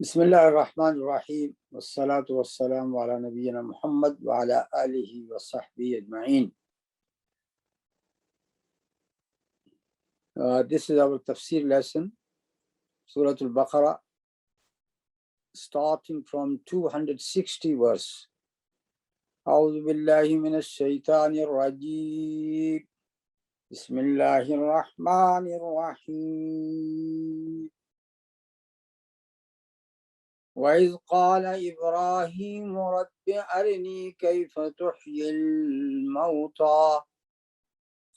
Bismillah ar-Rahman ar-Rahim. Wassalatu wassalamu ala nabiyyina Muhammad wa ala alihi wa sahbihi ajma'in. This is our Tafseer lesson, Surah Al-Baqarah, starting from 260 verse. أعوذ بالله من الشيطان الرجيم. بسم الله الرحمن الرحيم. وإذ قال إبراهيم رب أرني كيف تحيي الموتى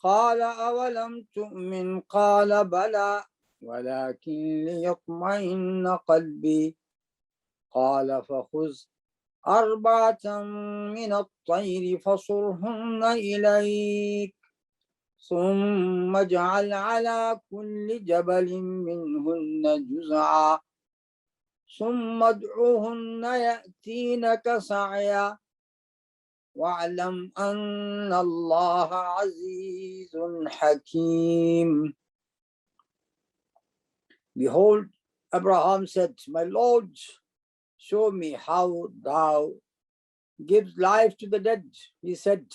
قال أولم تؤمن قال بلى ولكن ليطمئن قلبي قال فخذ أربعة من الطير فصرهن إليك ثم اجعل على كل جبل منهن جزعا ثم ادعوهن يأتينك سعيا واعلم أن الله عزيز حكيم. Behold, Abraham said, my Lord, show me how thou gives life to the dead. He said,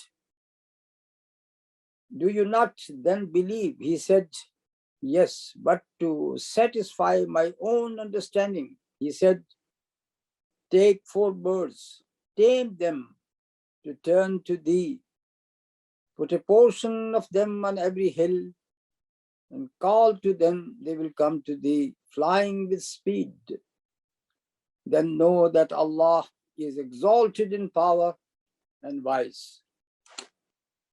do you not then believe? He said, yes, but to satisfy my own understanding. He said, take 4 birds, tame them to turn to thee, put a portion of them on every hill, and call to them, they will come to thee, flying with speed. Then know that Allah is exalted in power and wise.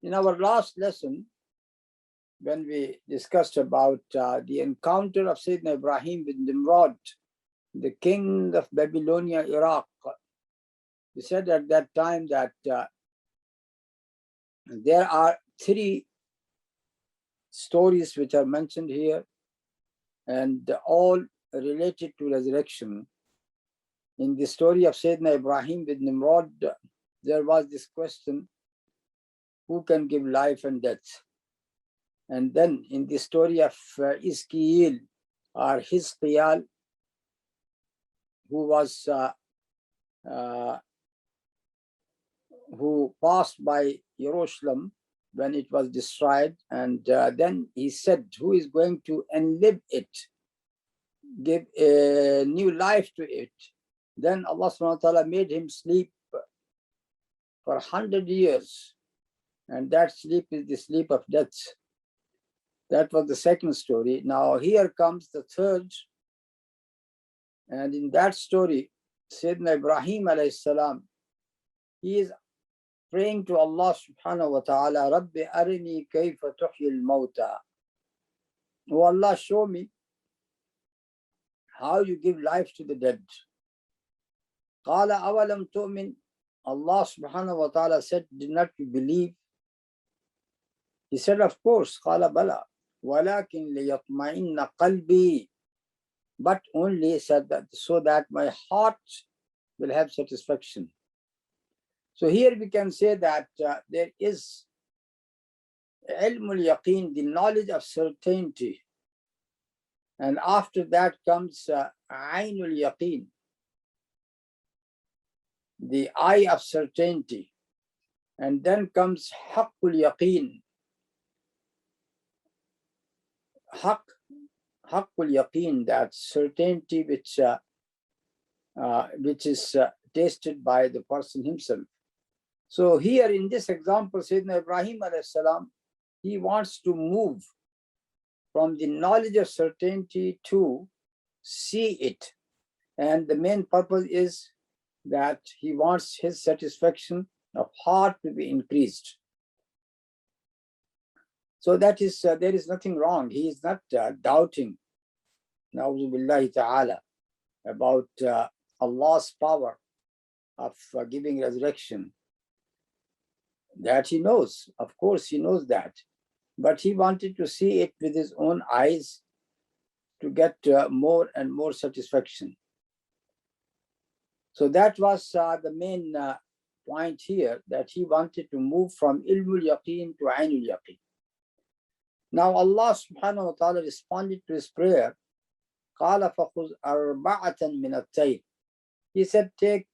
In our last lesson, when we discussed about the encounter of Sayyidina Ibrahim with Nimrod, the king of Babylonia, Iraq, we said at that time that there are 3 stories which are mentioned here, and all related to resurrection. In the story of Sayyidina Ibrahim with Nimrod, there was this question, who can give life and death? And then in the story of Iskeel or Hizqiyal, who passed by Jerusalem when it was destroyed, and then he said, who is going to enlive it, give a new life to it? Then Allah subhanahu wa ta'ala made him sleep for 100 years, and that sleep is the sleep of death. That was the second story. Now here comes the third, and in that story, Sayyidina Ibrahim alayhi salam, he is praying to Allah subhanahu wa ta'ala, Rabbi arini kayfa tuhyi al-mawta. Oh Allah, show me how you give life to the dead. Qala awalam tu'min. Allah subhanahu wa ta'ala said, did not you believe? He said, of course. Qala bala walakin liyatma'inna qalbi. But only said that so that my heart will have satisfaction. So here we can say that there is ilmul yaqeen, the knowledge of certainty, and after that comes aynul yaqeen, the eye of certainty, and then comes haqqul yaqeen, haqqul yaqeen, that certainty which is tasted by the person himself. So here in this example, Sayyidina Ibrahim alayhi salam, he wants to move from the knowledge of certainty to see it. And the main purpose is that he wants his satisfaction of heart to be increased. So that is, there is nothing wrong. He is not doubting, na'udhu billahi ta'ala, about Allah's power of giving resurrection. That he knows, of course he knows that, but he wanted to see it with his own eyes to get more and more satisfaction. So that was the main point here, that he wanted to move from ilmul yaqeen to aynul yaqeen. Now Allah subhanahu wa ta'ala responded to his prayer قال فخذ أربعة من الطير. He said, take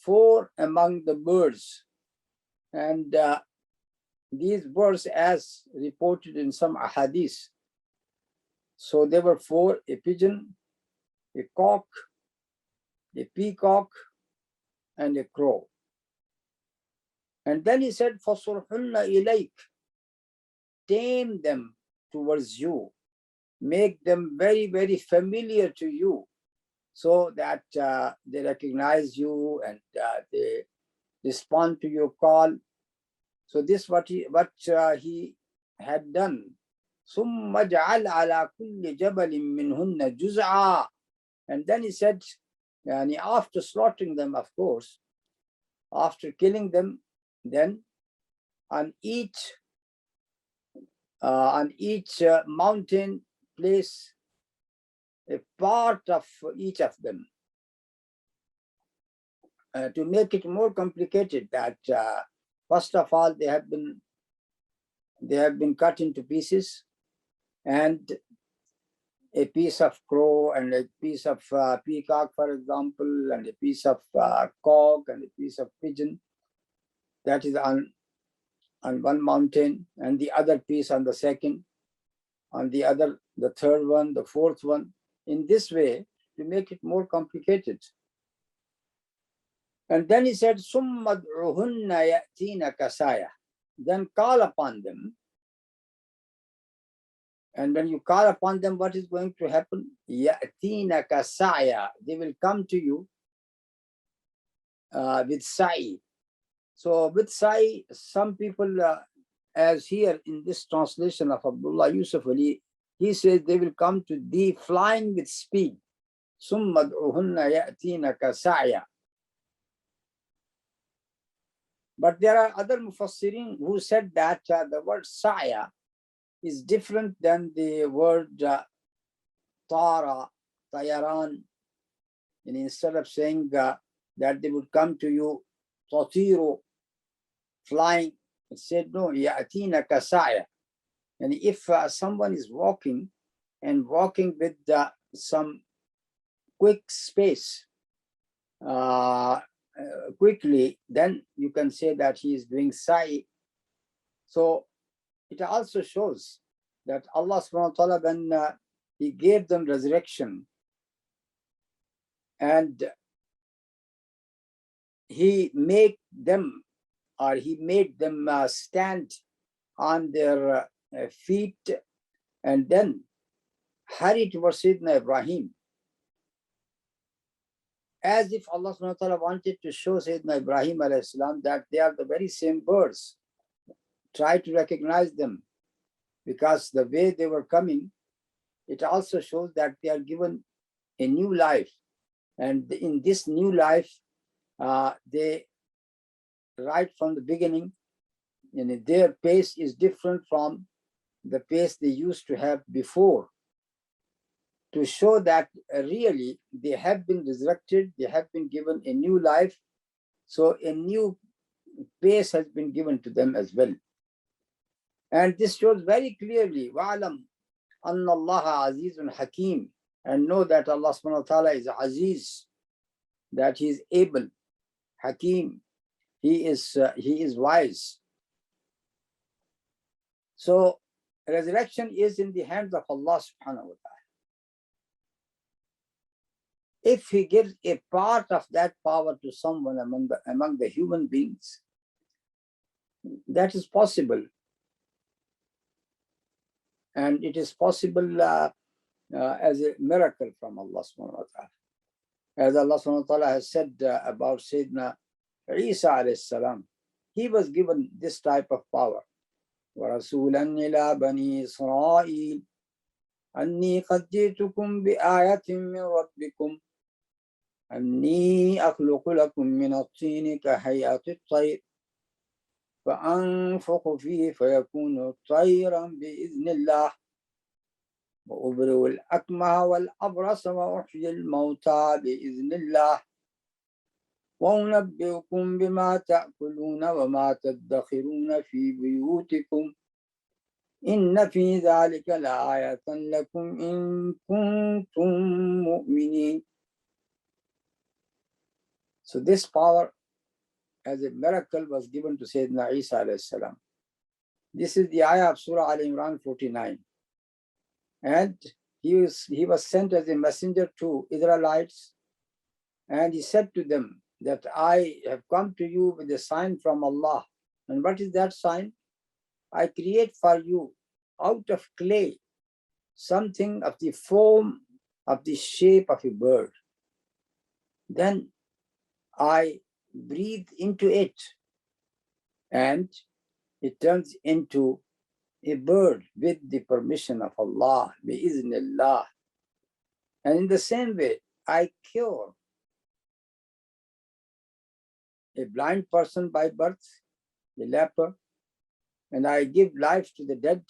4 among the birds. And these birds, as reported in some ahadith, so there were 4: a pigeon, a cock, a peacock, and a crow. And then he said, فَصُرْحُنَّ إِلَيْكَ, tame them towards you, make them very, very familiar to you, so that they recognize you and they respond to your call. So this what he had done. ثُمَّ جَعَلْ عَلَى كُلِّ جَبَلٍ مِّنْهُنَّ جُزْعًا. And then he said, after slaughtering them, of course, after killing them, then on each mountain place a part of each of them. To make it more complicated, that first of all they have been cut into pieces, and a piece of crow and a piece of peacock, for example, and a piece of cock and a piece of pigeon, that is on one mountain, and the other piece on the second, on the other, the third one, the fourth one, in this way, to make it more complicated. And then he said, ثُمَّ ادْعُهُنَّ يَأْتِينَ كَسَايَةً. Then call upon them. And when you call upon them, what is going to happen? يَأْتِينَ كَسَايَةً. They will come to you with sa'i. So with sa'i, some people, as here in this translation of Abdullah Yusuf Ali, he says they will come to thee flying with speed. ثُمَّ ادْعُهُنَّ يَأْتِينَ كَسَايَةً. But there are other mufassirin who said that the word sa'ya is different than the word tara, tayaran. And instead of saying that they would come to you tatiru, flying, it said no, ya'tina kasaya. And if someone is walking with some quick space, quickly, then you can say that he is doing sa'i. So it also shows that Allah subhanahu wa ta'ala, when he gave them resurrection, and he made them stand on their feet and then hurry towards Sayyidina Ibrahim, as if Allah subhanahu wa ta'ala wanted to show Sayyidina Ibrahim alayhi salam that they are the very same birds. Try to recognize them, because the way they were coming, it also shows that they are given a new life. And in this new life, they, right from the beginning, their pace is different from the pace they used to have before, to show that really they have been resurrected, they have been given a new life. So a new pace has been given to them as well. And this shows very clearly, وَعَلَمْ أَنَّ اللَّهَ عَزِيزٌ حَكِيمٌ, and know that Allah subhanahu wa ta'ala is Aziz, that he is able, Hakim, he is wise. So resurrection is in the hands of Allah subhanahu wa ta'ala. If he gives a part of that power to someone among the human beings, that is possible. And it is possible as a miracle from Allah subhanahu wa ta'ala. As Allah subhanahu wa ta'ala has said about Sayyidina Eesa alayhi salam, he was given this type of power. وَرَسُولًا إِلَىٰ بَنِي إِسْرَائِيلَ أَنِّي قَدْ جِئْتُكُمْ بِآيَةٍ مِّن رَبِّكُمْ أَنِّي أَخْلُقُ لَكُم مِّنَ الطِّينِ كَهَيْئَةِ الطَّيْرِ فأنفخ فيه فيكون طيرا بإذن الله وأبرئ الأكمه والأبرص وأحيي الموتى بإذن الله وأنبئكم بما تأكلون وما تدخرون في بيوتكم إن في ذلك لآية لكم إن كنتم مؤمنين. So this power as a miracle was given to Sayyidina Eesa alayhi salam. This is the ayah of Surah Al Imran 49. And he was sent as a messenger to Israelites, and he said to them that I have come to you with a sign from Allah. And what is that sign? I create for you out of clay something of the form of the shape of a bird. Then I breathe into it, and it turns into a bird with the permission of Allah, bi'iznillah. And in the same way, I cure a blind person by birth, a leper, and I give life to the dead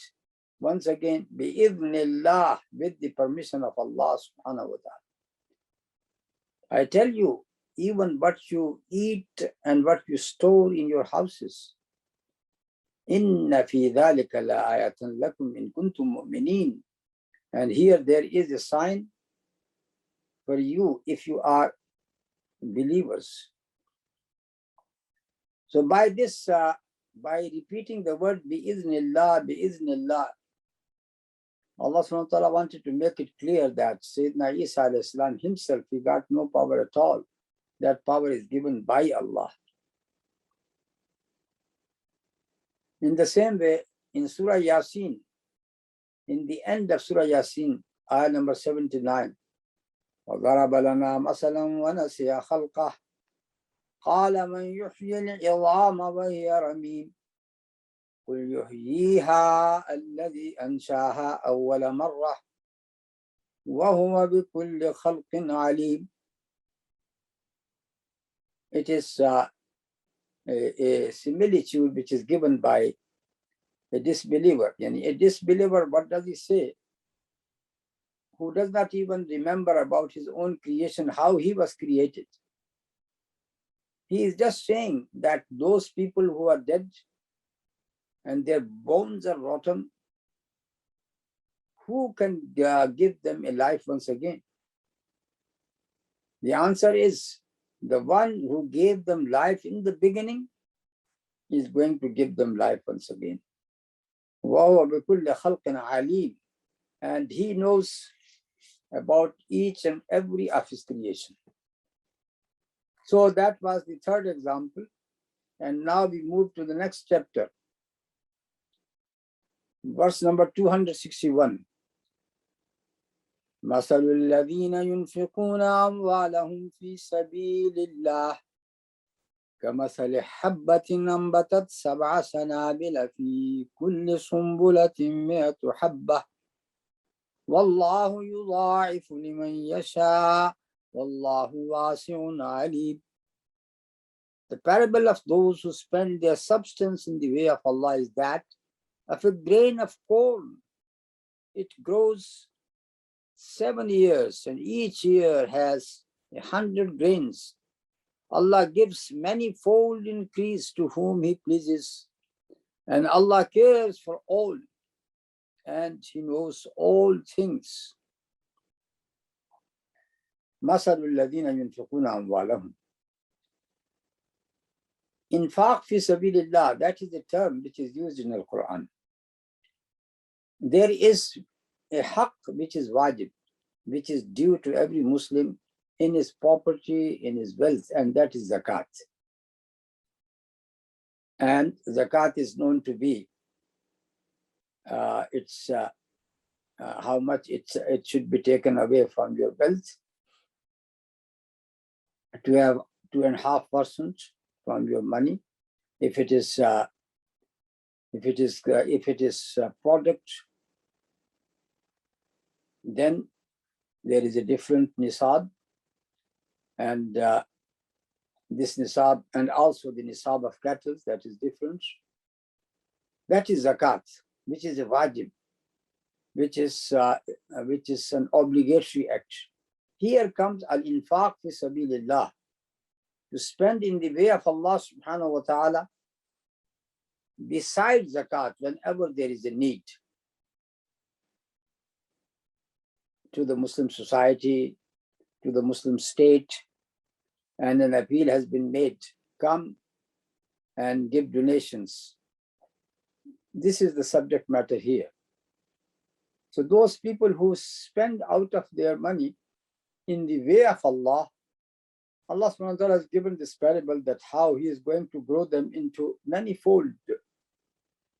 once again, bi'iznillah, with the permission of Allah subhanahu wa ta'ala. I tell you, even what you eat and what you store in your houses, inna fi dhalika la ayatan lakum in kuntum mu'minin. And here there is a sign for you if you are believers. So by this, by repeating the word bi'iznillah, bi'iznillah, Allah subhanahu wa ta'ala wanted to make it clear that Sayyidina Eesa alayhi salam himself, he got no power at all. That power is given by Allah. In the same way, in Surah Yasin, in the end of Surah Yasin, ayah number 79, وَضَرَبَ لَنَا مَثَلًا وَنَسِيَ خَلْقَهُ قَالَ مَنْ يُحْيِي الْعِظَامَ وَهِيَ رَمِيمٌ قُلْ يُحْيِيهَا الَّذِي أَنْشَاهَا أَوَّلَ مَرَّةٍ وَهُوَ بِكُلِّ خَلْقٍ عَلِيمٌ. It is a similitude which is given by a disbeliever. And a disbeliever, what does he say? Who does not even remember about his own creation, how he was created. He is just saying that those people who are dead and their bones are rotten, who can give them a life once again? The answer is the one who gave them life in the beginning is going to give them life once again. وَهُوَ بِكُلِّ خَلْقٍ عَلِيمٌ. And he knows about each and every of his creation. So that was the third example. And now we move to the next chapter. Verse number 261. مَثَلُ الَّذِينَ يُنْفِقُونَ أَمْوَالَهُمْ فِي سَبِيلِ اللَّهِ كَمَثَلِ حَبَّةٍ أَنبَتَتْ سَبْعَ سَنَابِلَ فِي كُلِّ سُنبُلَةٍ مِائَةُ حَبَّةٍ وَاللَّهُ يُضَاعِفُ لِمَنْ يَشَاءُ وَاللَّهُ وَاسِعٌ عَلِيمٌ. The parable of those who spend their substance in the way of Allah is that of a grain of corn. It grows 7 years, and each year has 100 grains. Allah gives manifold increase to whom He pleases, and Allah cares for all, and He knows all things. مَثَلُ الَّذِينَ يُنْفِقُونَ أَمْوَالَهُمْ. Infaq fi sabilillah, that is the term which is used in the Quran. There is a haqq which is wajib, which is due to every Muslim in his property, in his wealth, and that is zakat. And zakat is known to be how much it should be taken away from your wealth, to have 2.5% from your money. If it is product, then there is a different nisab, and this nisab, and also the nisab of cattle, that is different. That is zakat, which is a wajib, which is an obligatory act. Here comes al-infaq fi sabilillah, to spend in the way of Allah subhanahu wa ta'ala. besides zakat whenever there is a need to the Muslim society, to the Muslim state, and an appeal has been made, come and give donations. This is the subject matter here. So those people who spend out of their money in the way of Allah, Allah subhanahu wa ta'ala has given this parable that how He is going to grow them into manifold.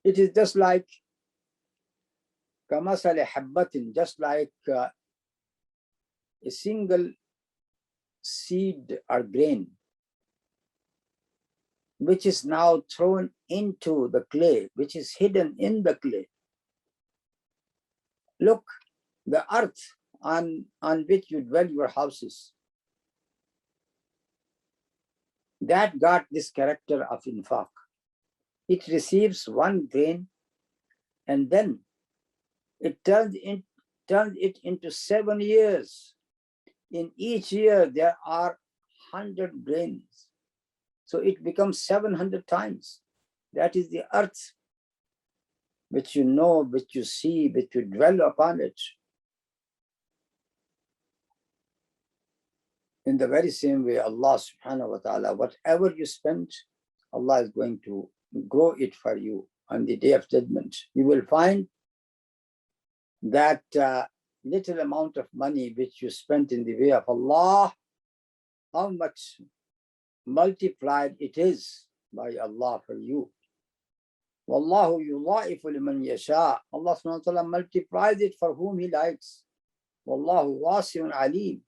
It is just like kamasale habbatin, just like a single seed or grain, which is now thrown into the clay, which is hidden in the clay. Look, the earth on which you dwell your houses, that got this character of infaq. It receives one grain and then it turns it into 7 years. In each year there are 100 grains. So it becomes 700 times. That is the earth, which you know, which you see, which you dwell upon it. In the very same way, Allah subhanahu wa ta'ala, whatever you spend, Allah is going to grow it for you on the day of judgment. You will find that little amount of money which you spent in the way of Allah, how much multiplied it is by Allah for you. Wallahu yudha'ifu liman yasha. Allah subhanahu wa ta'ala multiplies it for whom He likes. Wallahu wasi'un alim.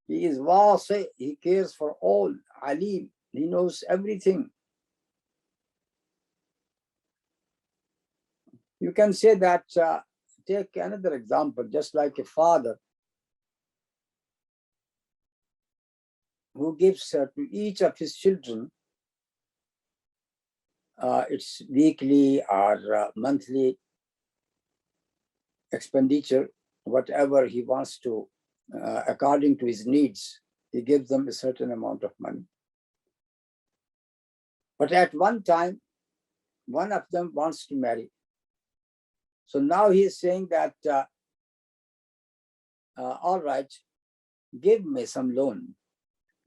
He is wasi', He cares for all. Alim, He knows everything. You can say that, take another example, just like a father who gives to each of his children its weekly or monthly expenditure, whatever he wants to, according to his needs, he gives them a certain amount of money. But at one time, one of them wants to marry. So now he is saying that, all right, give me some loan.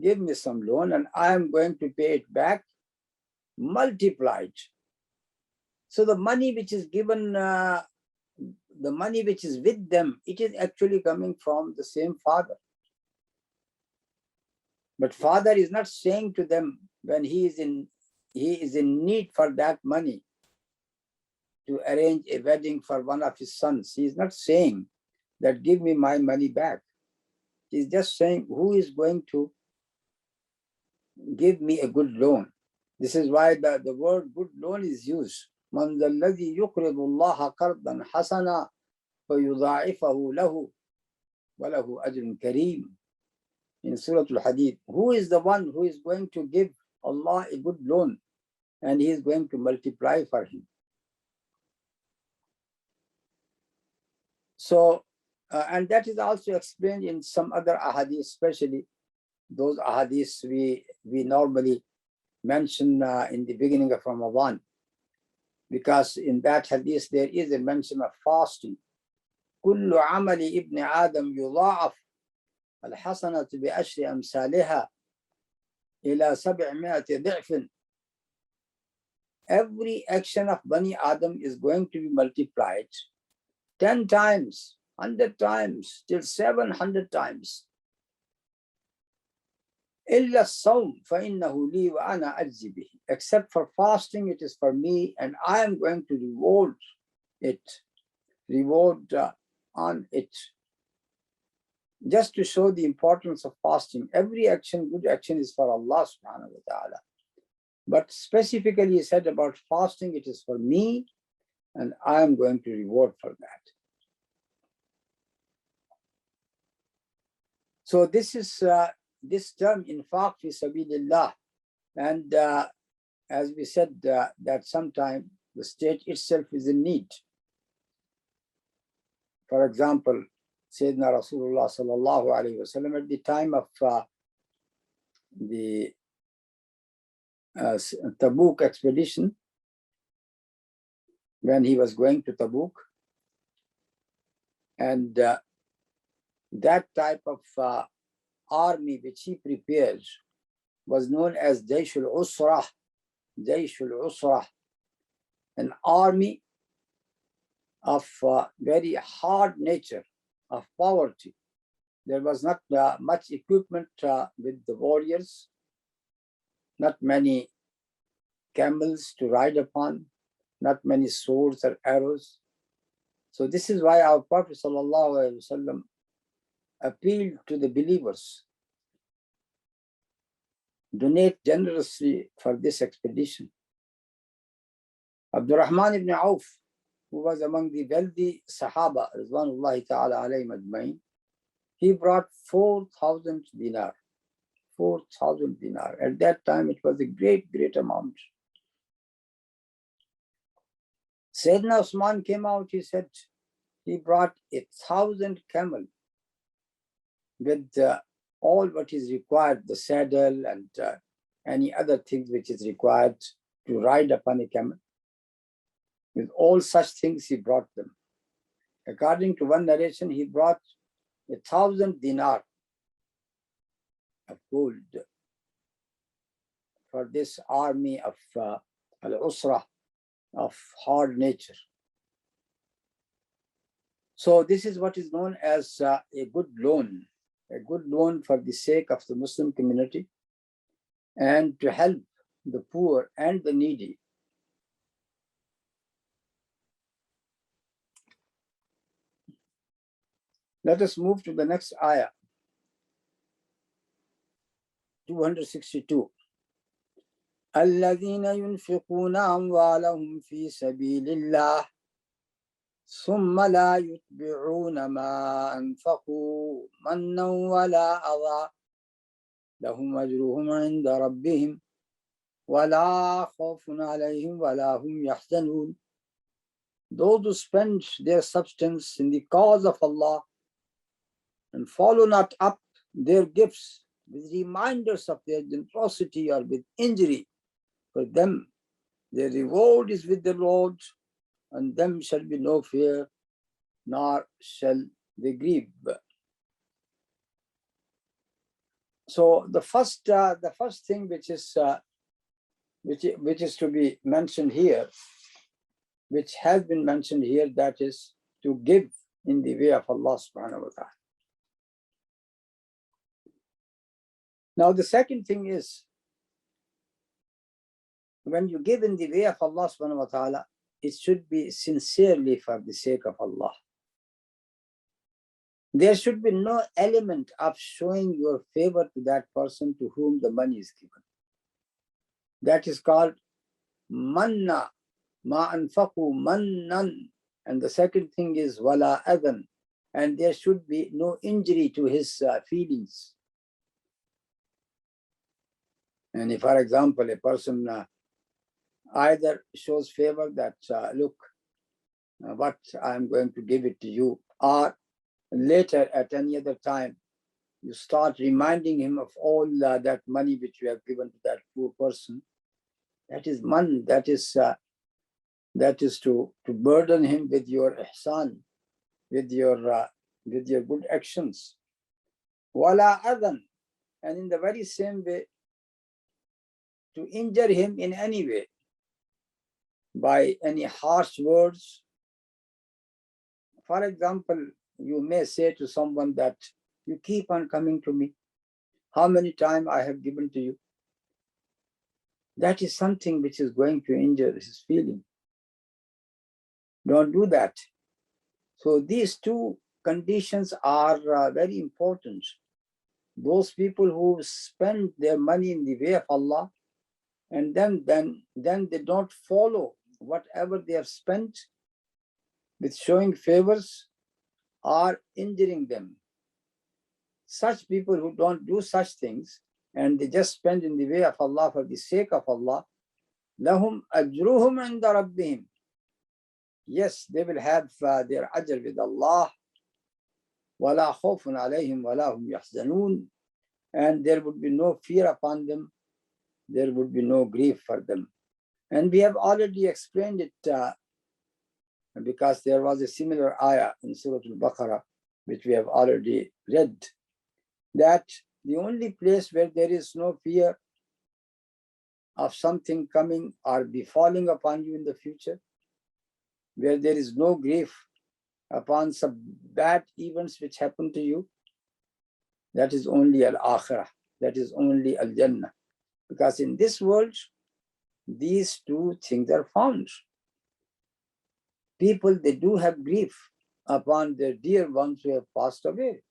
Give me some loan and I am going to pay it back multiplied. So the money which is given, the money which is with them, it is actually coming from the same father. But father is not saying to them when he is in need for that money to arrange a wedding for one of his sons. He is not saying that give me my money back. He is just saying who is going to give me a good loan. This is why the word good loan is used. Man alladhi yuqridu Allah qardan hasana fa yudha'ifahu lahu wa lahu ajrun kareem. In Surah Al-Hadid, who is the one who is going to give Allah a good loan and He is going to multiply for him? So, and that is also explained in some other ahadith, especially those ahadiths we normally mention in the beginning of Ramadan, because in that hadith there is a mention of fasting. Kullu amali ibn Adam yudha'af al-hasanatu bi ashri amsalha ila 700 ضعف. Every action of Bani Adam is going to be multiplied 10 times, 100 times, till 700 times. إلا الصوم فإنه لي وأنا أجزي به. Except for fasting, it is for me and I am going to reward on it. Just to show the importance of fasting. Every action, good action, is for Allah subhanahu wa ta'ala. But specifically he said about fasting, it is for me and I am going to reward for that. So this is this term infaq fi sabilillah, and as we said that sometime the state itself is in need. For example, Sayyidina Rasulullah sallallahu alaihi wasallam at the time of the Tabuk expedition, when he was going to Tabuk. And that type of army which he prepared was known as Jayshul Usrah. Jayshul Usrah, an army of very hard nature, of poverty. There was not much equipment with the warriors, not many camels to ride upon, not many swords or arrows. So this is why our Prophet ﷺ appealed to the believers, donate generously for this expedition. Abdurrahman ibn Auf, who was among the wealthy Sahaba, Rizwanullahi ta'ala alayhim ajmain, he brought 4,000 dinar. 4,000 dinar. At that time, it was a great, great amount. Sayyidina Usman came out, he said, he brought 1,000 camel with all what is required, the saddle and any other things which is required to ride upon a camel. With all such things, he brought them. According to one narration, he brought 1,000 dinar of gold for this army of al-Usrah, of hard nature. So this is what is known as a good loan for the sake of the Muslim community and to help the poor and the needy. Let us move to the next ayah, 262. الذين ينفقون أموالهم في سبيل الله ثم لا يتبعون ما أنفقوا منا ولا أذى لهم أجرهم عند ربهم ولا خوف عليهم ولا هم يحزنون. Those who spend their substance in the cause of Allah and follow not up their gifts with reminders of their generosity or with injury, for them their reward is with the Lord, and them shall be no fear, nor shall they grieve. So the first thing which is to be mentioned here, which has been mentioned here, that is to give in the way of Allah subhanahu wa ta'ala. Now the second thing is, when you give in the way of Allah subhanahu wa ta'ala, it should be sincerely for the sake of Allah. There should be no element of showing your favor to that person to whom the money is given. That is called manna, ma anfaqu mannan. And the second thing is wala adhan. And there should be no injury to his feelings. And if, for example, a person either shows favor that, look, what I'm going to give it to you, or later at any other time, you start reminding him of all that money which you have given to that poor person, that is man, that is to burden him with your ihsan, with your good actions. Wala adhan, and in the very same way, to injure him in any way, by any harsh words. For example, you may say to someone that you keep on coming to me. How many times I have given to you? That is something which is going to injure his feeling. Don't do that. So these two conditions are very important. Those people who spend their money in the way of Allah, and then they don't follow whatever they have spent with showing favors or injuring them. Such people who don't do such things and they just spend in the way of Allah for the sake of Allah, lahum ajruhum inda rabbihim. Yes, they will have their ajr with Allah. Wala khawfun alayhim wala hum yahzanun. And there would be no fear upon them. There would be no grief for them. And we have already explained it because there was a similar ayah in Surah Al-Baqarah, which we have already read, that the only place where there is no fear of something coming or befalling upon you in the future, where there is no grief upon some bad events which happen to you, that is only Al-Akhirah, that is only Al-Jannah. Because in this world, these two things are found. People, they do have grief upon their dear ones who have passed away.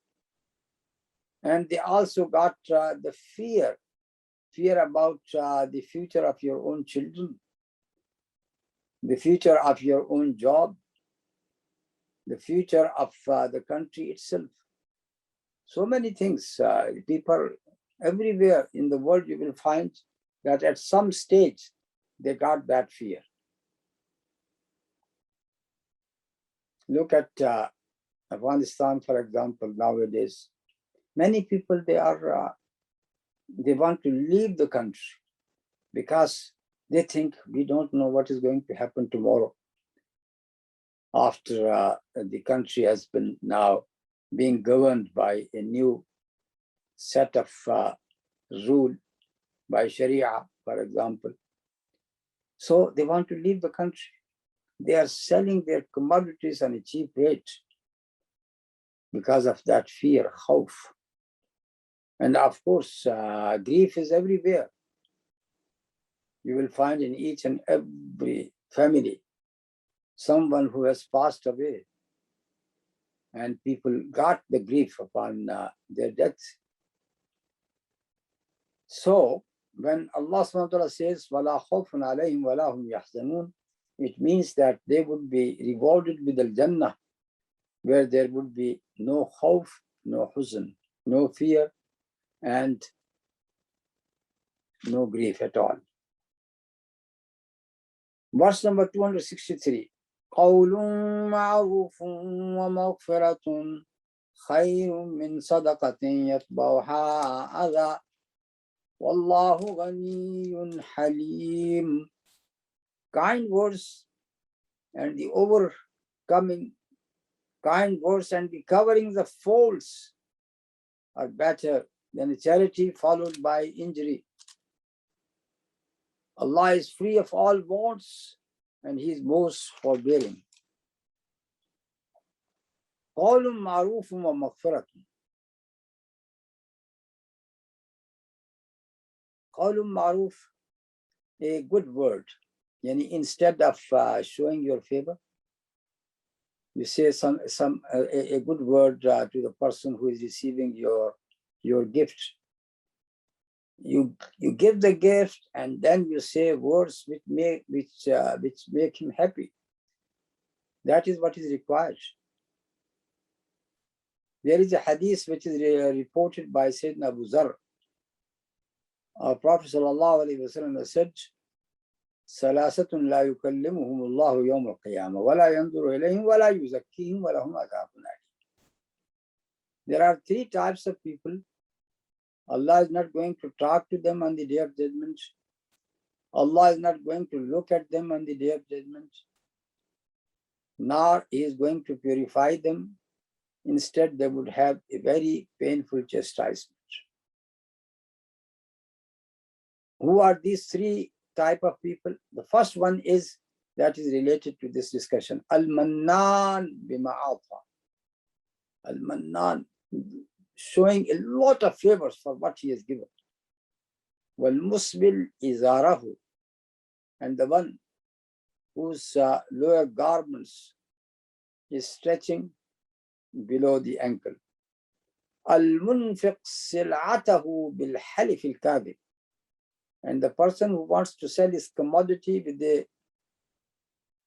And they also got the fear about the future of your own children, the future of your own job, the future of the country itself. So many things. People everywhere in the world, you will find that at some stage, they got that fear. Look at Afghanistan, for example, nowadays. Many people, they want to leave the country because they think we don't know what is going to happen tomorrow after the country has been now being governed by a new set of rule by Sharia, for example. So they want to leave the country. They are selling their commodities on a cheap rate because of that fear, khawf. And of course, grief is everywhere. You will find in each and every family someone who has passed away, and people got the grief upon their death. So when Allah subhanahu wa ta'ala says, وَلَا خَوْفٌ عَلَيْهِمْ وَلَا هُمْ يَحْزَنُونَ, it means that they would be rewarded with al-Jannah, where there would be no khawf, no huzn, no fear, and no grief at all. Verse number 263. قَوْلٌ مَعْرُوفٌ وَمَغْفِرَةٌ خَيْرٌ مِّن صَدَقَةٍ يَتْبَعُهَا أَذًى وَاللَّهُ غَنِيٌّ حَلِيمٌ. Kind words and the overcoming, kind words and the covering the faults are better than a charity followed by injury. Allah is free of all wants and He is most forbearing. قَوْلٌ مَعْرُوفٌ وَمَغْفِرَةٌ. قَوْلٌ مَعْرُوف, a good word. Yani instead of showing your favor, you say a good word to the person who is receiving your gift. You give the gift and then you say words which make him happy. That is what is required. There is a hadith which is reported by Sayyidina Abu Zar. Our Prophet ﷺ said, ثلاثة لا يكلمهم الله يوم القيامة ولا ينظر إليهم ولا يزكيهم ولهم عذاب أليم. There are three types of people. Allah is not going to talk to them on the day of judgment. Allah is not going to look at them on the day of judgment. Nor He is going to purify them. Instead, they would have a very painful chastisement. Who are these three type of people? The first one is that is related to this discussion. Al-Mannan bima ata. Al-Mannan, showing a lot of favors for what he has given. Wal-Musbil izarahu, and the one whose lower garments is stretching below the ankle. Al-Munfiq sil'atahu bil-halif al-kadhib, and the person who wants to sell his commodity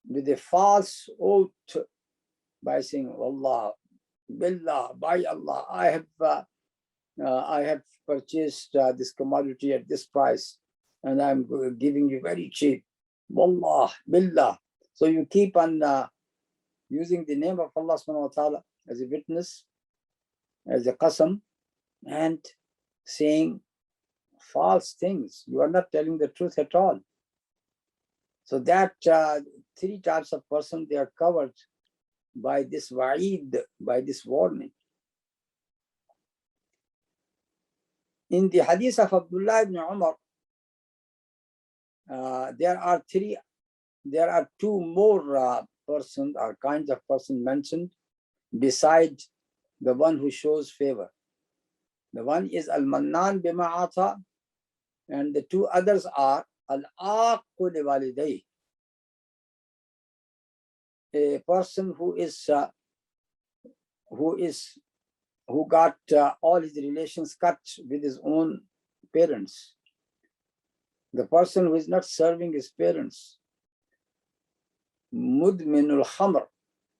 with a false oath by saying, Wallah, Billah, by Allah, I have purchased this commodity at this price and I'm giving you very cheap. Wallah, Billah. So you keep on using the name of Allah subhanahu wa ta'ala as a witness, as a qasam, and saying false things. You are not telling the truth at all. So that three types of person, they are covered by this wa'id, by this warning. In the hadith of Abdullah ibn Umar, there are two more persons or kinds of person mentioned besides the one who shows favor. The one is al-mannan bima ata, and the two others are al-aqu li walidayh, a person who got all his relations cut with his own parents. The person who is not serving his parents, mudminul khamr,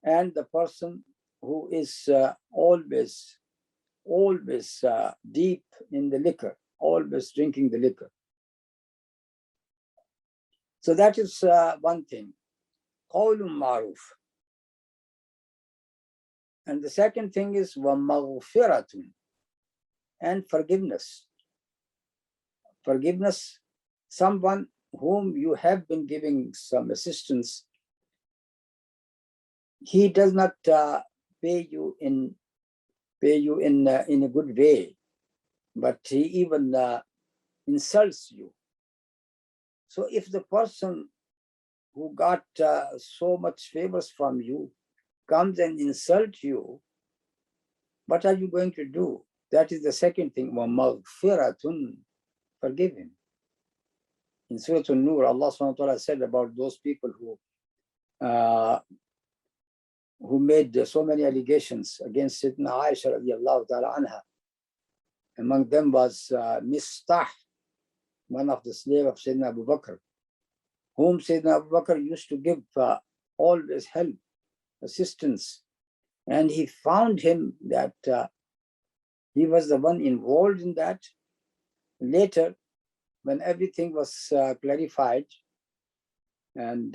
and the person who is always deep in the liquor, always drinking the liquor. So that is one thing, qawlun ma'ruf. And the second thing is wa maghfiratun, and forgiveness. Forgiveness, someone whom you have been giving some assistance, he does not pay you in a good way, but he even insults you. So if the person who got so much favors from you comes and insults you, what are you going to do? That is the second thing. Wa maghfiratun, forgive him. In Surah An-Nur, Allah subhanahu wa ta'ala said about those people who made so many allegations against Sayyidina Aisha radiallahu ta'ala anha. Among them was Mistah, one of the slaves of Sayyidina Abu Bakr, whom Sayyidina Abu Bakr used to give always help, assistance. And he found him that he was the one involved in that. Later, when everything was clarified, and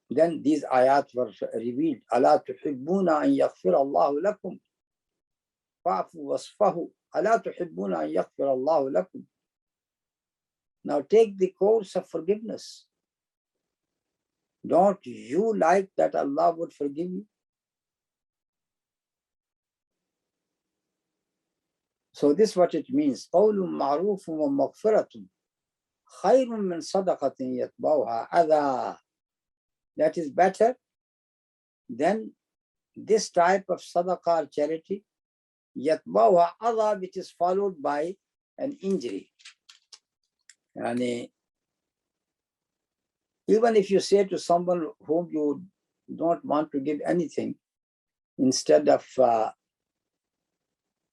then these ayat were revealed. أَلَا تُحِبُّونَ أَن يَغْفِرَ اللَّهُ لَكُمْ فَاعْفُوا وَاصْفَحُوا أَلَا تُحِبُّونَ أَن يَغْفِرَ اللَّهُ لَكُمْ. Now take the course of forgiveness. Don't you like that Allah would forgive you? So this is what it means. قَوْلٌ مَعْرُوفٌ وَمَغْفِرَةٌ خَيْرٌ مِّن صَدَقَةٍ يَتْبَعُهَا أَذًى. That is better than this type of sadaqah or charity, yatba'uha adha, which is followed by an injury. And even if you say to someone whom you don't want to give anything, instead of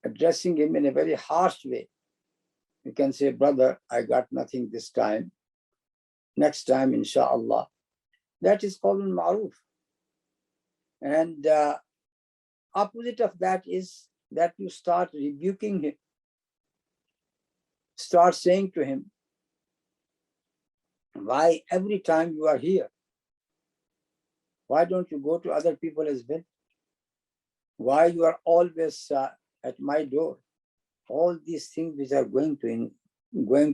addressing him in a very harsh way, you can say, brother, I got nothing this time. Next time, insha'Allah. That is qawlun ma'ruf. And opposite of that is that you start rebuking him. Start saying to him, why every time you are here? Why don't you go to other people as well? Why you are always at my door? All these things which are going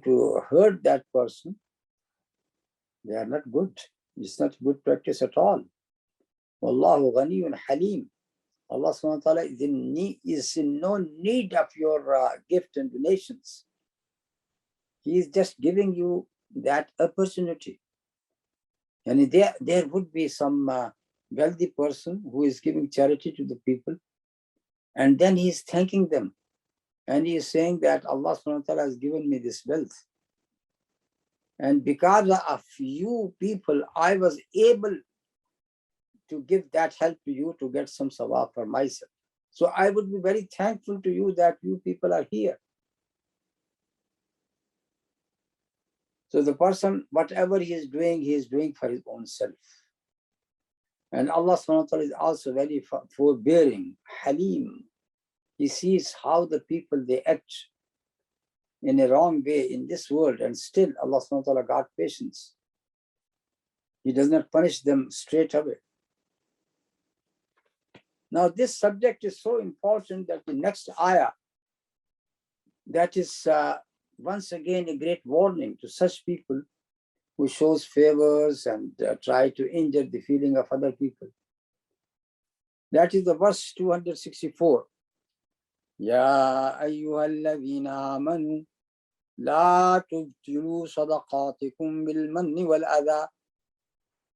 to hurt that person, they are not good. It's not good practice at all. Wallahu ghaniyun halim. Allah subhanahu wa ta'ala is in no need of your gift and donations. He is just giving you that opportunity. And there would be some wealthy person who is giving charity to the people, and then he is thanking them. And he is saying that Allah subhanahu wa ta'ala has given me this wealth. And because of you people, I was able to give that help to you to get some sawab for myself. So I would be very thankful to you that you people are here. So the person, whatever he is doing for his own self. And Allah subhanahu wa ta'ala is also very forbearing, halim. He sees how the people, they act in a wrong way in this world, and still Allah subhanahu wa ta'ala got patience. He does not punish them straight away. Now this subject is so important that the next ayah, that is once again a great warning to such people who shows favors and try to injure the feeling of other people. That is the verse 264. Ya ayyuhalladhina amanu la tubtilu sadaqatikum bil manni wal adha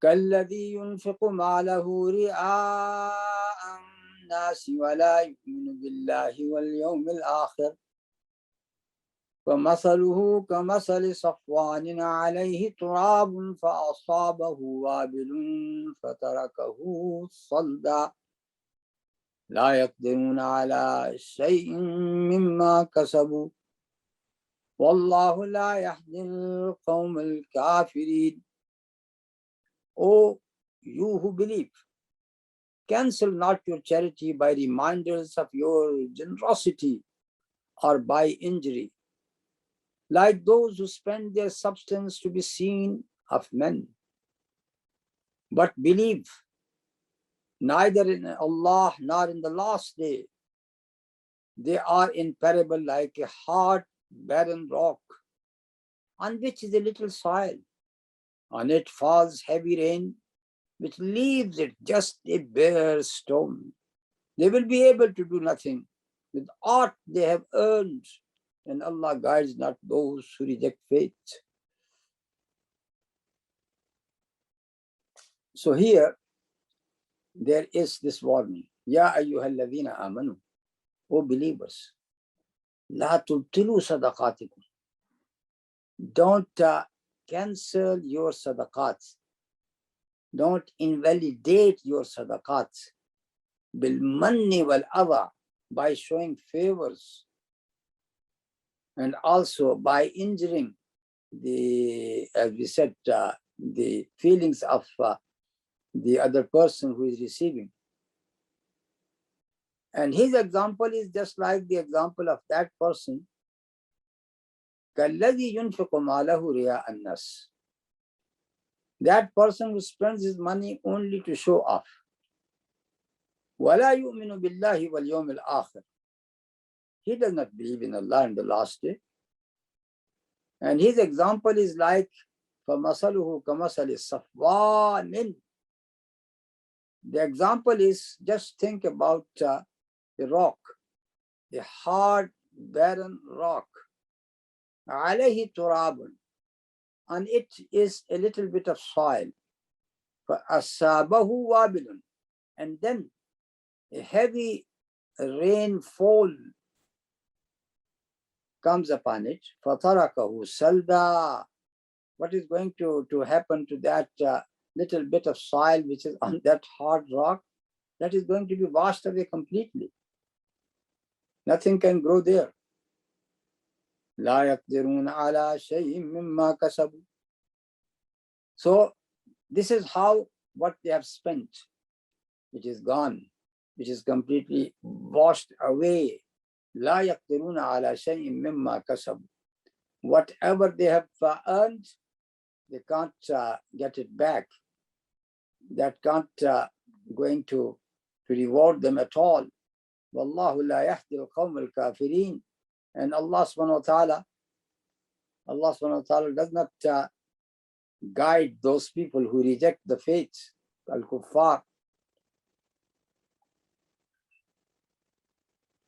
kalladhi yunfiqu ma'alahu ri'a'an nasi wa la yu'minu billahi wal yawmil akhir فمثله كمثل صفوان عليه تراب فأصابه وابل فتركه صلدا لا يقدرون على شيء مما كسبوا والله لا يهدي القوم الكافرين. O you who believe, cancel not your charity by reminders of your generosity or by injury, like those who spend their substance to be seen of men, but believe neither in Allah nor in the last day. They are in parable like a hard, barren rock, on which is a little soil. On it falls heavy rain, which leaves it just a bare stone. They will be able to do nothing with aught they have earned, and Allah guides not those who reject faith. So here, there is this warning. Ya ayyuhalladhina amanu, O believers, la tubtilu sadaqatikum. Don't cancel your sadaqat. Don't invalidate your sadaqat. Bil manni wal adha, by showing favors, and also by injuring the, as we said, the feelings of the other person who is receiving. And his example is just like the example of that person. كَالَّذِي يُنْفِقُ مَالَهُ رِيَاءَ النَّاسِ. That person who spends his money only to show off. وَلَا يُؤْمِنُ بِاللَّهِ وَالْيَوْمِ الْآخِرِ. He does not believe in Allah and the last day. And his example is like فَمَثَلُهُ كَمَثَلِ صَفْوَانٍ. The example is, just think about a rock, a hard, barren rock. عَلَيْهِ تُرَابٌ. And it is a little bit of soil. فَأَصَابَهُ وَابِلٌ. And then a heavy rainfall comes upon it. فَتَرَكَهُ سَلْدًا. What is going to happen to that little bit of soil which is on that hard rock? That is going to be washed away completely. Nothing can grow there. لا يقدرون على شيء مما كسبوا. So this is how what they have spent, which is gone, which is completely washed away. لا يقدرون على شيء مما كسبوا. Whatever they have earned, they can't get it back. That can't going to reward them at all. والله لا يهدي القوم الكافرين. And Allah subhanahu wa ta'ala does not guide those people who reject the faith, al-kuffar.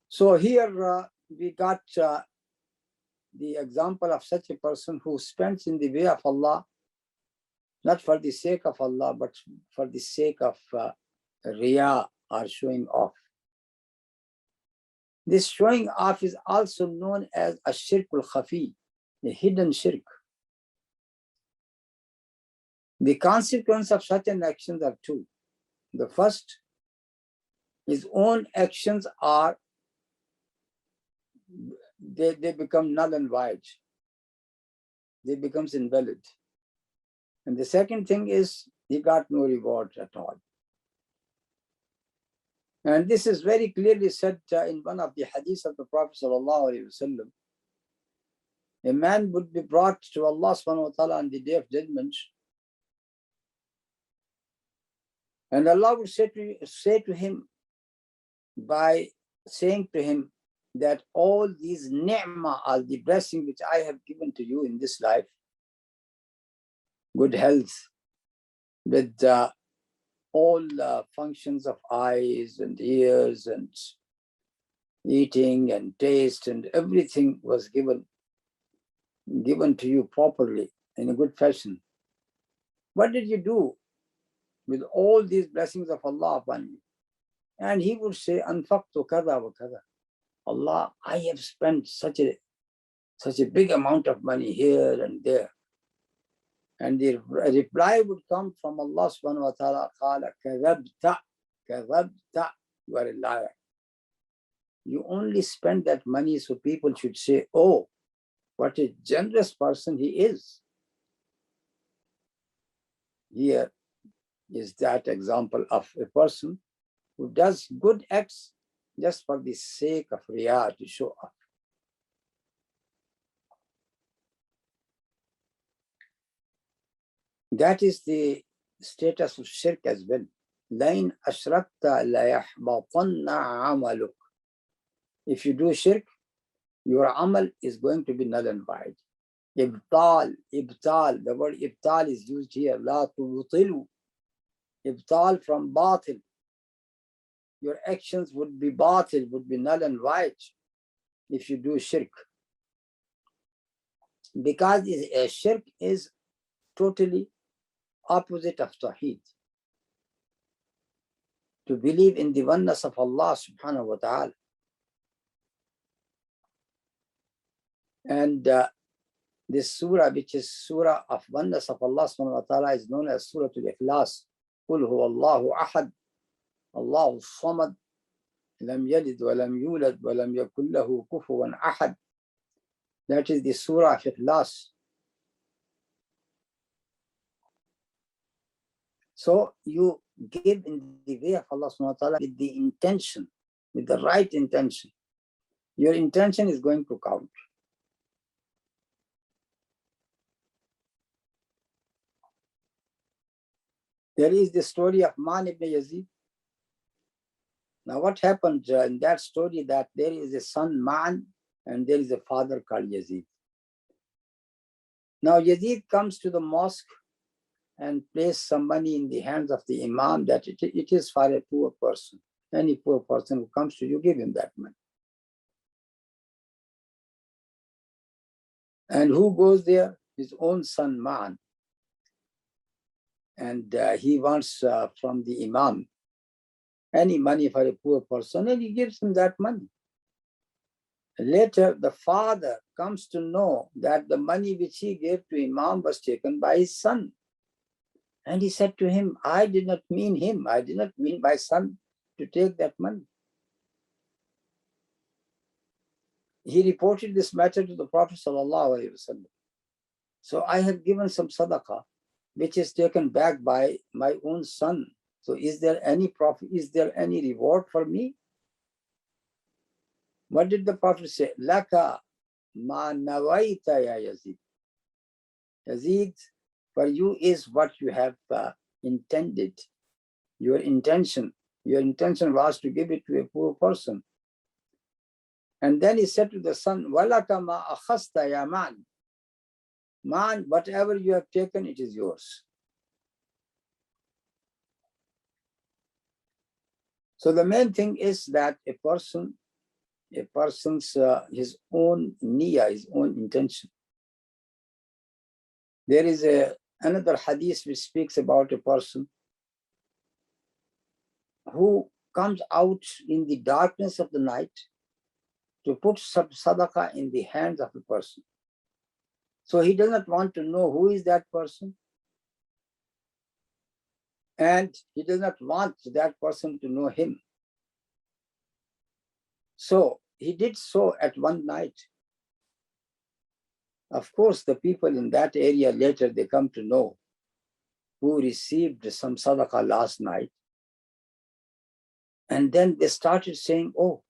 So here we got the example of such a person who spends in the way of Allah, not for the sake of Allah, but for the sake of riya, or showing off. This showing off is also known as a shirkul khafi, a hidden shirk. The consequence of such an actions are two. The first, his own actions are, they become null and void. They becomes invalid. And the second thing is, he got no reward at all. And this is very clearly said in one of the hadiths of the Prophet ﷺ. A man would be brought to Allah subhanahu wa ta'ala on the day of judgment, and Allah would say to him by saying to him that all these ni'mah, all the blessing which I have given to you in this life, good health, with all functions of eyes and ears and eating and taste, and everything was given to you properly in a good fashion. What did you do with all these blessings of Allah upon you? And he would say, Anfaqtu kada wa kada. Allah, I have spent such a big amount of money here and there. And the reply would come from Allah subhanahu wa ta'ala, Qala kadhabta, kadhabta, you are a liar. You only spend that money so people should say, oh, what a generous person he is. Here is that example of a person who does good acts just for the sake of riyah, to show off. That is the status of shirk as well. لَإِنْ أَشْرَكْتَ لَيَحْبَطَنَّ عَمَلُكَ. If you do shirk, your amal is going to be null and void. Ibtal, the word ibtal is used here. La tubtilu. Ibtal from batil. Your actions would be batil, would be null and void if you do shirk. Because shirk is totally opposite of tawheed. To believe in the oneness of Allah subhanahu wa ta'ala. And this surah, which is surah of oneness of Allah subhanahu wa ta'ala, is known as Surah Al-Ikhlas. قُلْ هُوَ اللَّهُ أَحَدٌ اللَّهُ الصَّمَدُ لَمْ يَلِدْ وَلَمْ يُولَدْ وَلَمْ يَكُنْ لَهُ كُفُوًا أَحَدٌ. That is the surah of Ikhlas. So you give in the way of Allah subhanahu wa ta'ala with the intention, with the right intention. Your intention is going to count. There is the story of Man ibn Yazid. Now what happened in that story, that there is a son Man and there is a father called Yazid. Now Yazid comes to the mosque and place some money in the hands of the imam, that it is for a poor person. Any poor person who comes to you, give him that money. And who goes there? His own son Man. And he wants from the imam any money for a poor person, and he gives him that money. Later, the father comes to know that the money which he gave to imam was taken by his son. And he said to him, I did not mean him. I did not mean my son to take that money. He reported this matter to the Prophet ﷺ. So I have given some sadaqah, which is taken back by my own son. So is there any profit? Is there any reward for me? What did the Prophet say? Laka ma nawaita ya Yazid. Yazid, for you is what you have intended. Your intention was to give it to a poor person. And then he said to the son, Walaka ma akhasta ya man. Man, whatever you have taken, it is yours. So the main thing is that a person's his own niyyah, his own intention. There is another hadith which speaks about a person who comes out in the darkness of the night to put some sadaqah in the hands of a person. So he does not want to know who is that person, and he does not want that person to know him. So he did so at one night. Of course, the people in that area later, they come to know who received some sadaqah last night. And then they started saying, oh,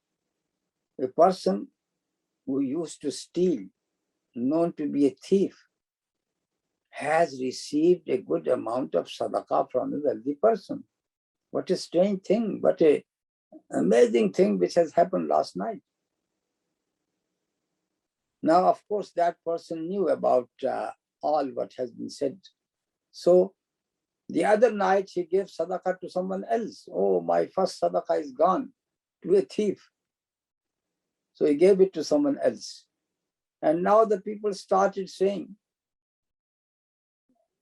a person who used to steal, known to be a thief, has received a good amount of sadaqah from a wealthy person. What a strange thing, what an amazing thing which has happened last night. Now, of course, that person knew about all what has been said So the other night he gave sadaqah to someone else. Oh, my first sadaqah is gone to a thief. So he gave it to someone else. And now the people started saying,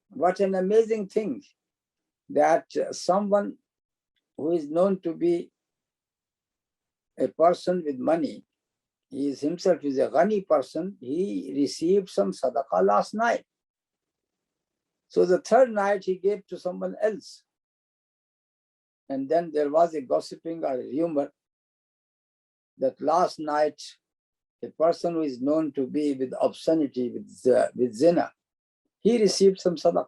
what an amazing thing that someone who is known to be a person with money, he is himself is a ghani person, he received some sadaqah last night. So the third night he gave to someone else. And then there was a gossiping or a rumor that last night a person who is known to be with obscenity, with zina, he received some sadaqah.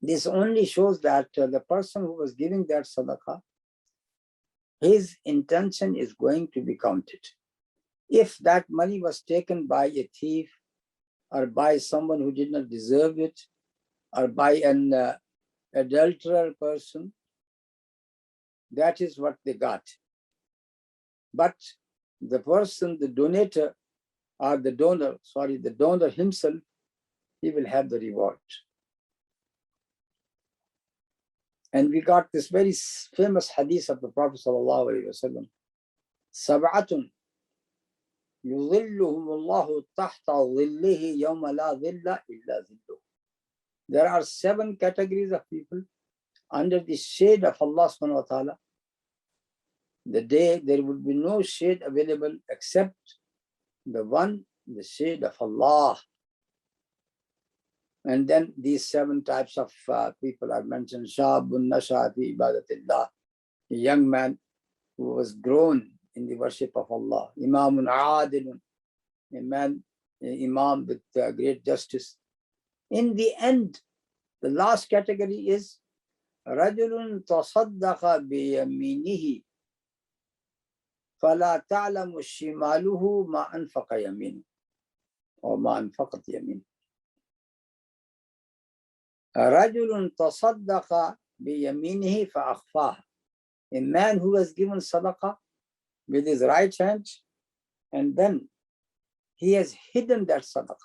This only shows that the person who was giving that sadaqah, his intention is going to be counted. If that money was taken by a thief or by someone who did not deserve it or by an adulterer person, that is what they got. But the person, the donator or the donor himself, he will have the reward. And we got this very famous hadith of the Prophet sallallahu alaihi wasallam. Sab'atun yudhilluhum Allahu tahta dhillihi yawma la dhilla illa dhilluh. There are 7 categories of people under the shade of Allah subhanahu wa ta'ala. The day there will be no shade available except the shade of Allah. And then these 7 types of people are mentioned. Shabun nasha fi ibadatillah, a young man who was grown in the worship of Allah. Imamun adilun, a man, an imam with great justice. In the end, the last category is rajulun tasaddaqa biyaminihi fala ta'lamu shimaluhu ma anfaqa yamin or ma anfaqat yamin. رَجُلٌ تَصَدَّقَ بِيَمِينِهِ فَأَخْفَاهَا. A man who has given sadaqah with his right hand and then he has hidden that sadaqah.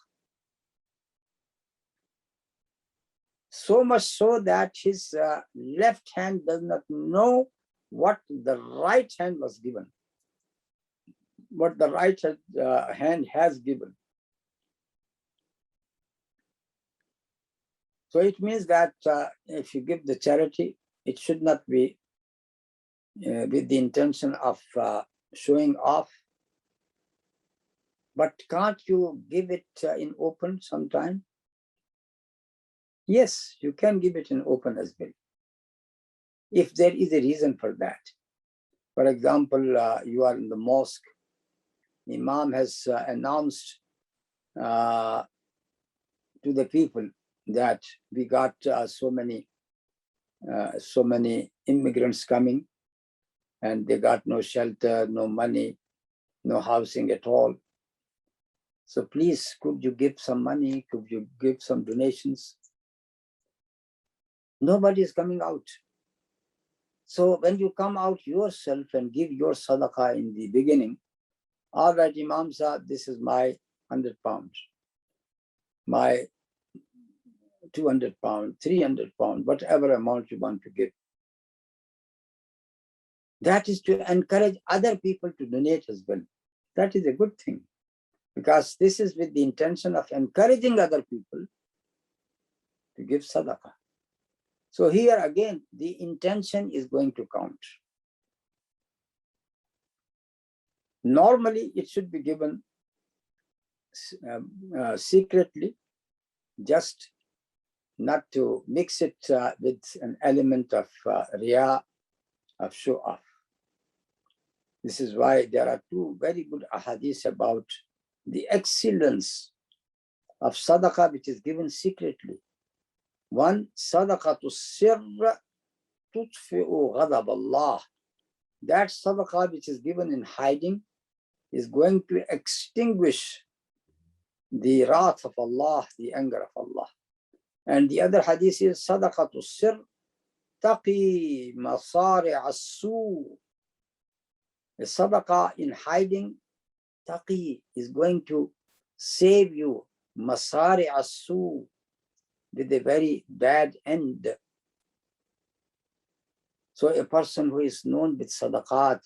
So much so that his left hand does not know what the right hand was given, what the right hand has given. So it means that if you give the charity, it should not be with the intention of showing off. But can't you give it in open sometime? Yes, you can give it in open as well, if there is a reason for that. For example, you are in the mosque, Imam has announced to the people that we got so many immigrants coming and they got no shelter, no money, no housing at all. So please, could you give some money? Could you give some donations? Nobody is coming out. So when you come out yourself and give your sadaqah in the beginning, all right, Imam Sahib, this is my 100 pounds, my 200 pounds, 300 pounds, whatever amount you want to give. That is to encourage other people to donate as well. That is a good thing, because this is with the intention of encouraging other people to give sadaqah. So here again, the intention is going to count. Normally, it should be given secretly, just not to mix it with an element of riya, of show off. This is why there are 2 very good ahadith about the excellence of sadaqah which is given secretly. One, sadaqatu sirr tutfi'u ghadab Allah. That sadaqah which is given in hiding is going to extinguish the wrath of Allah, the anger of Allah. And the other hadith is sadaqatu sirr taqi masari' as-su. The sadaqah in hiding, taqi, is going to save you masari' as-su, with a very bad end. So a person who is known with sadaqat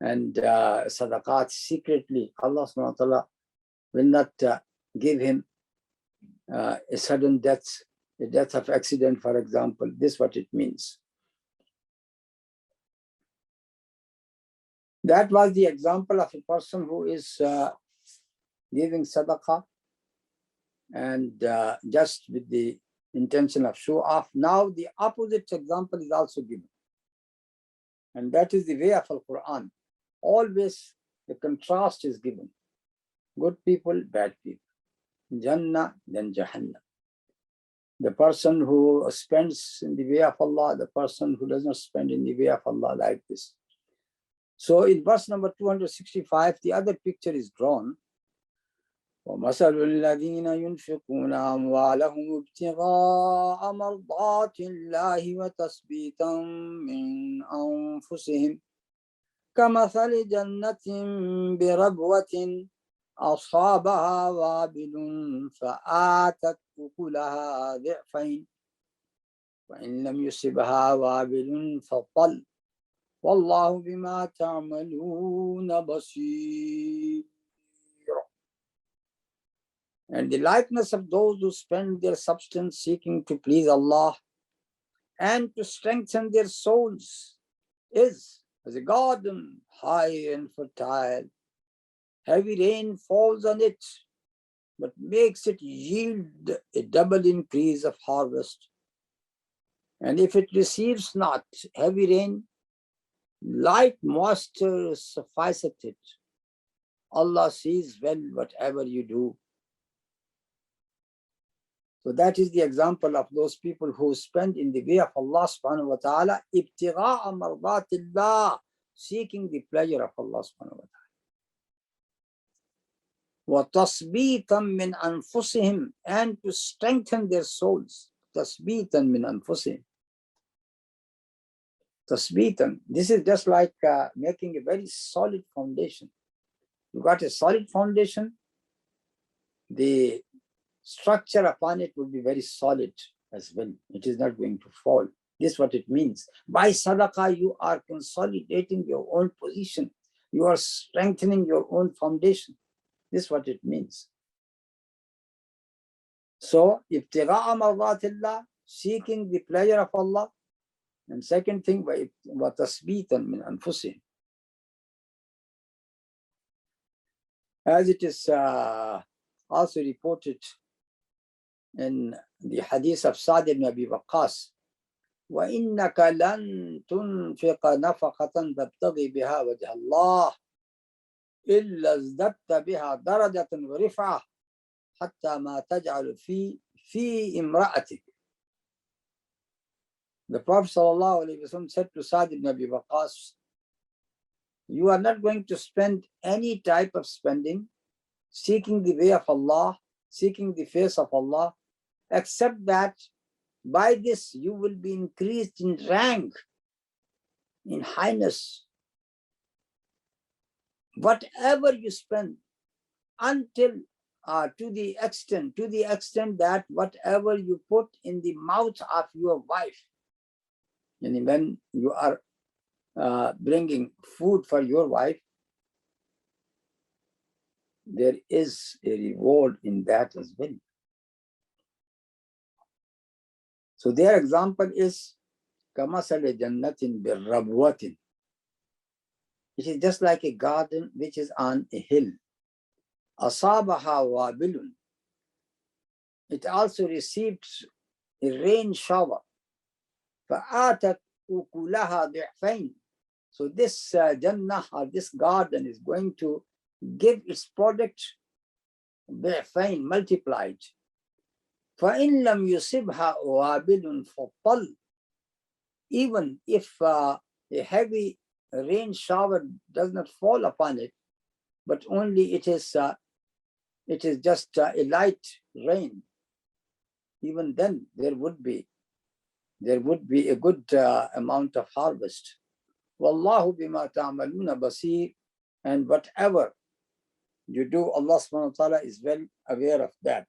and sadaqat secretly, Allah subhanahu wa ta'ala will not give him a sudden death, a death of accident, for example. This is what it means. That was the example of a person who is giving sadaqah and just with the intention of show off. Now the opposite example is also given. And that is the way of Al-Qur'an. Always the contrast is given. Good people, bad people. Jannah, then Jahannam. The person who spends in the way of Allah, the person who does not spend in the way of Allah, like this. So in verse number 265, the other picture is drawn. وَمَثَلُ الَّذِينَ يُنْفِقُونَ أَمْوَالَهُمُ ابْتِغَاءَ مَرْضَاتِ اللَّهِ وَتَثْبِيتًا مِنْ أَنفُسِهِمْ كَمَثَلِ جَنَّةٍ بِرَبْوَةٍ أَصَابَهَا وَابِلٌ فَآتَتْ أُكُلَهَا ضِعْفَيْنِ وَإِنْ لَمْ يُصِبْهَا وَابِلٌ فَطَلٌّ وَاللَّهُ بِمَا تَعْمَلُونَ بَصِيرٌ. And the likeness of those who spend their substance seeking to please Allah and to strengthen their souls is as a garden high and fertile. Heavy rain falls on it, but makes it yield a double increase of harvest. And if it receives not heavy rain, light moisture sufficeth it. Allah sees well whatever you do. So that is the example of those people who spend in the way of Allah subhanahu wa ta'ala, ibtigha'a mardatillah, seeking the pleasure of Allah subhanahu wa ta'ala. Wa tasbeetan min anfusihim, and to strengthen their souls. Tasbeetan min anfusihim. Tasbeetan. This is just like making a very solid foundation. You got a solid foundation, the structure upon it will be very solid as well. It is not going to fall. This is what it means. By sadaqah, you are consolidating your own position. You are strengthening your own foundation. This is what it means. So, ibtigha'a mardatillah, seeking the pleasure of Allah. And second thing, wa tasbeetan min anfusihim. As it is also reported in the hadith of Sa'd ibn Abi Waqqas, وَإِنَّكَ لَن تُنْفِقَ نَفَقَةً تَبْتَغِي بِهَا وَجْهَ اللَّهِ إِلَّا ازْدَدْتَ بِهَا دَرَجَةً وَرِفْعَةً حَتَّى مَا تَجْعَلُ فِي إِمْرَأَتِكَ. The Prophet ﷺ said to Sa'd ibn Abi Waqqas, you are not going to spend any type of spending seeking the way of Allah, seeking the face of Allah, except that by this you will be increased in rank, in highness. Whatever you spend, until to the extent that whatever you put in the mouth of your wife, and when you are bringing food for your wife, there is a reward in that as well. So their example is kamasali jannatin birrabwatin. It is just like a garden which is on a hill. Asabaha wabilun. It also received a rain shower. Fa'atat ukulaha di'fain. So this Jannah or this garden is going to give its product di'fain, multiplied. فَإِن لَمْ يُصِبْهَا وَابِلٌ فَطَلٌّ. Even if a heavy rain shower does not fall upon it, but only it is just a light rain, even then there would be a good amount of harvest. Wallahu bima ta'maluna basir. And whatever you do, Allah subhanahu wa ta'ala is well aware of that.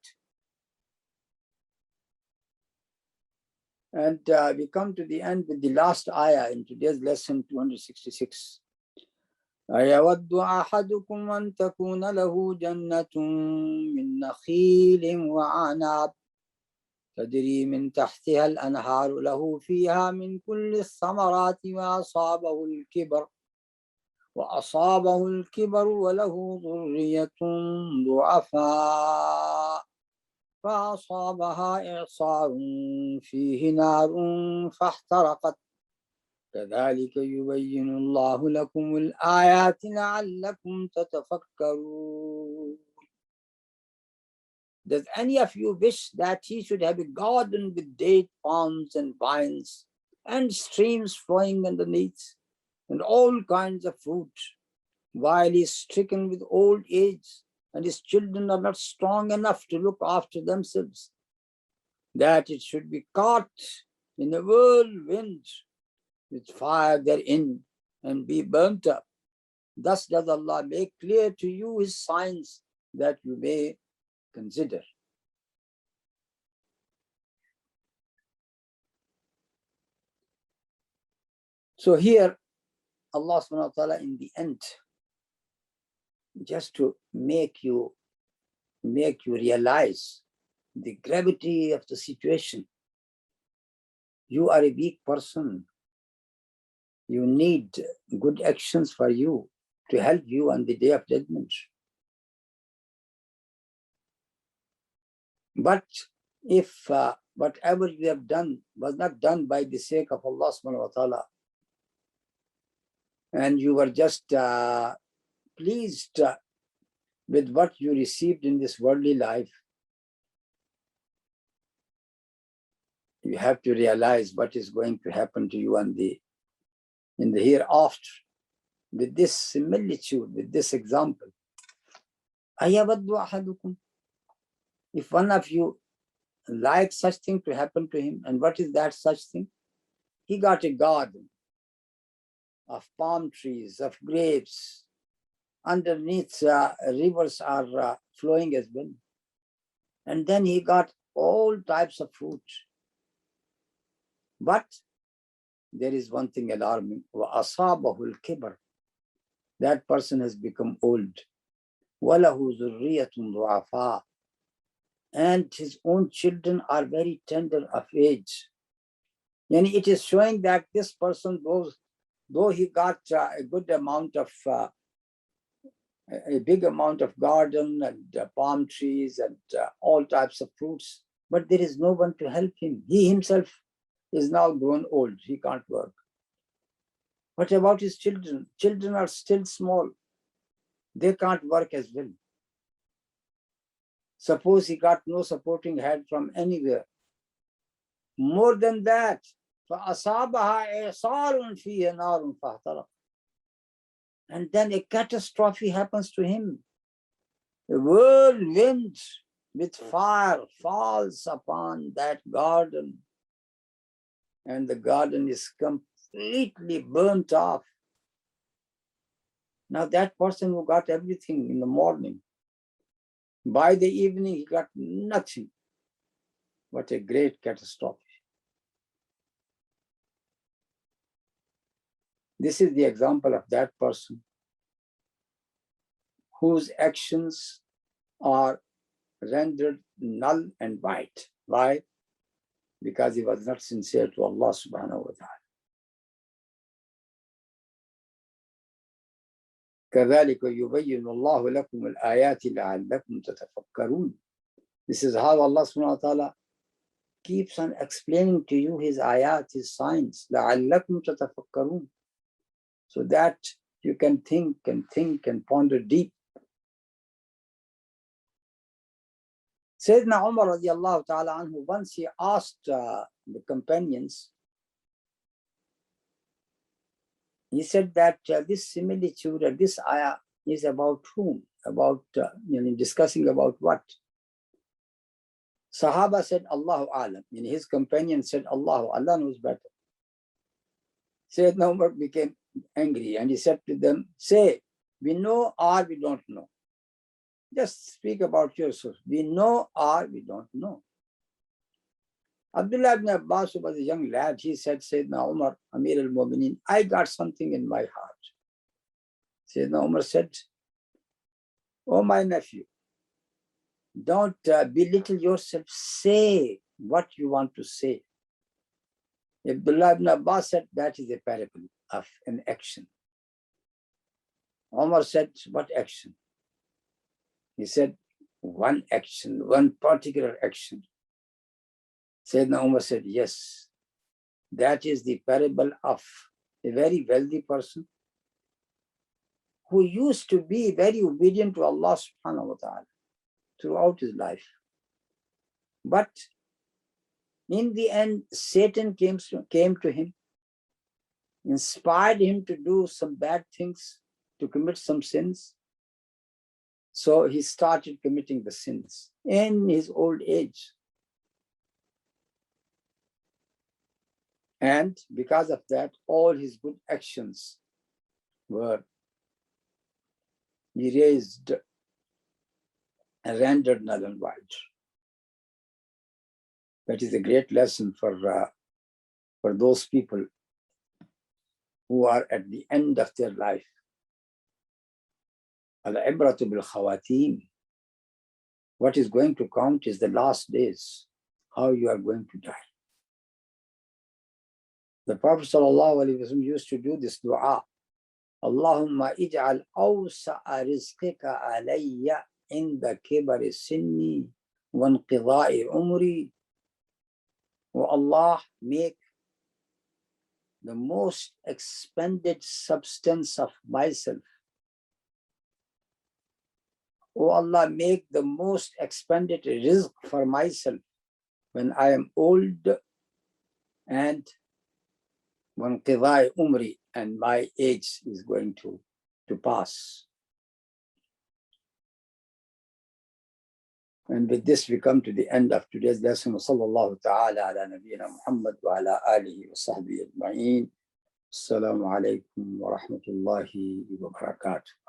And we come to the end with the last ayah in today's lesson 266. أَيَوَدُّ أَحَدُكُمْ أَن تَكُونَ لَهُ جَنَّةٌ مِّن نَخِيلٍ وَأَعْنَابٍ تَجْرِي مِن تَحْتِهَا الْأَنْهَارُ لَهُ فِيهَا مِن كُلِّ الثَّمَرَاتِ وأصابه الكبر وله ذرية ضعفاء فأصابها إعصار فيه نار فاحترقت كذلك يبين الله لكم الآيات لعلكم تتفكرون. Does any of you wish that he should have a garden with date palms and vines and streams flowing underneath and all kinds of fruit, while he is stricken with old age and his children are not strong enough to look after themselves, that it should be caught in a whirlwind with fire therein and be burnt up? Thus does Allah make clear to you his signs that you may consider. So here Allah subhanahu wa ta'ala in the end, just to make you realize the gravity of the situation. You are a weak person. You need good actions for you to help you on the day of judgment. But if whatever you have done was not done by the sake of Allah subhanahu wa ta'ala, and you were just pleased with what you received in this worldly life, you have to realize what is going to happen to you in the hereafter. With this similitude, with this example, if one of you likes such thing to happen to him, and what is that such thing? He got a garden of palm trees, of grapes. Underneath, rivers are flowing as well. And then he got all types of fruit. But there is one thing alarming. وَأَصَابَهُ الْكِبَرُ. That person has become old. وَلَهُ ذُرِّيَّةٌ ضُعَفَاء. And his own children are very tender of age. And it is showing that this person, though he got a good amount of, a big amount of garden and palm trees and all types of fruits, but there is no one to help him. He himself is now grown old. He can't work. What about his children? Children are still small. They can't work as well. Suppose he got no supporting head from anywhere. More than that, فَأَصَابَهَا إِعْصَارٌ فِيهِ نَارٌ فَاحْتَرَقَ. And then a catastrophe happens to him. A whirlwind with fire falls upon that garden, and the garden is completely burnt off. Now that person who got everything in the morning, by the evening he got nothing. What a great catastrophe. This is the example of that person whose actions are rendered null and void. Why? Because he was not sincere to Allah subhanahu wa ta'ala. كَذَلِكَ يُبَيِّنُ اللَّهُ لَكُمُ الْآيَاتِ لَعَلَّكُمْ تَتَفَكَّرُونَ. This is how Allah subhanahu wa ta'ala keeps on explaining to you his ayat, his signs, لَعَلَّكُمْ تَتَفَكَّرُونَ, so that you can think and ponder deep. Sayyidina Umar radiallahu ta'ala anhu, once he asked the companions, he said that this similitude or this ayah is about whom? About, discussing about what? Sahaba said, Allahu Alam. And his companion said, Allah knows better. Sayyidina Umar became angry and he said to them, say, we know or we don't know. Just speak about yourself. We know or we don't know. Abdullah ibn Abbas was a young lad. He said, Sayyidina Umar, Amir al-Mu'mineen, I got something in my heart. Sayyidina Umar said, oh, my nephew, don't belittle yourself. Say what you want to say. Abdullah ibn Abbas said, that is a parable of an action. Umar said, what action? He said, one action, one particular action. Sayyidina Umar said, yes, that is the parable of a very wealthy person who used to be very obedient to Allah subhanahu wa ta'ala throughout his life. But in the end, Satan came to him, inspired him to do some bad things, to commit some sins. So he started committing the sins in his old age. And because of that, all his good actions were erased and rendered null and void. That is a great lesson for those people who are at the end of their life. Al-ibratu bil khawatim. What is going to count is the last days, how you are going to die. The Prophet ﷺ used to do this dua. Allahumma ij'al awsa'a rizqika alayya inda kibari sinni wa inqidha'i umri. O Allah, make the most expended substance of myself. O Allah, make the most expended rizq for myself when I am old and when qidai umri and my age is going to pass. And with this, we come to the end of today's lesson. Sallallahu ta'ala ala nabiyyina Muhammad wa ala alihi wa sahbihi ajma'in. Assalamu alaikum wa rahmatullahi wa barakatuh.